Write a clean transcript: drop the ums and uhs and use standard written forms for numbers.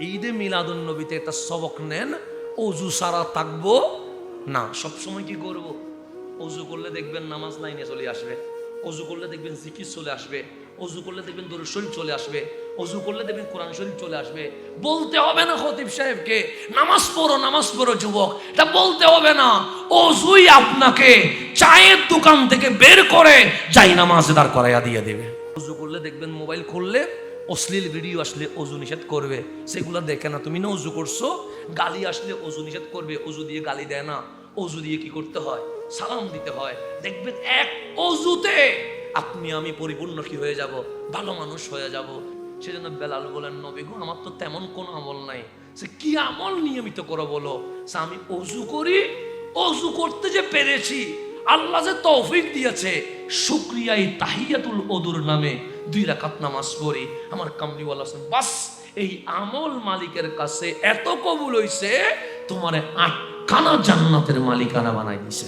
ঈদে মিলাদুন নবীতে একটা সবক নেন, অজু সারা থাকবো না। সবসময় কি করব? অজু করলে দেখবেন নামাজ লাইনে চলে আসবে, অজু করলে দেখবেন জিকির চলে আসবে, অজু করলে দেখবেন দরুদ শরীফ চলে আসবে, অজু করলে দেখবেন কোরআন শরীফ চলে আসবে। বলতে হবে না খতিব সাহেবকে নামাজ পড়ো যুবক, এটা বলতে হবে না। অজুই আপনাকে চায়ের দোকান থেকে বের করে যাই নামাজে দাঁড় করাইয়া দিয়ে দেবে। অজু করলে দেখবেন মোবাইল খুললে অশ্লীল ভিডিও আসলে অজু নিষেধ করবে, সেগুলো দেখে না। তুমি না অজু করছো, গালি আসলে অজু নিষেধ করবে। অজু দিয়ে গালি দেয় না, অজু দিয়ে কি করতে হয়? সালাম দিতে হয়। দেখবেন এক অজুতে আপনি আমি পরিপূর্ণ কি হয়ে যাব? ভালো মানুষ হয়ে যাব। সেজন্য বেলাল বলেন, নবী গো, আমার তো তেমন কোনো আমল নাই। সে কি আমল নিয়মিত করো বলো? আমি অজু করি, অজু করতে যে পেরেছি, আল্লাহ যে তৌফিক দিয়েছে, শুকরিয়াই তাহিয়াতুল ওদুর নামে 2 রাকাত নামাজ পড়ি। আমার কামলিওয়ালা আছেন, বাস এই আমল মালিকের কাছে এত কবুল হইছে, তোমারে 8 খানা জান্নাতের মালিকানা বানাই দিছে।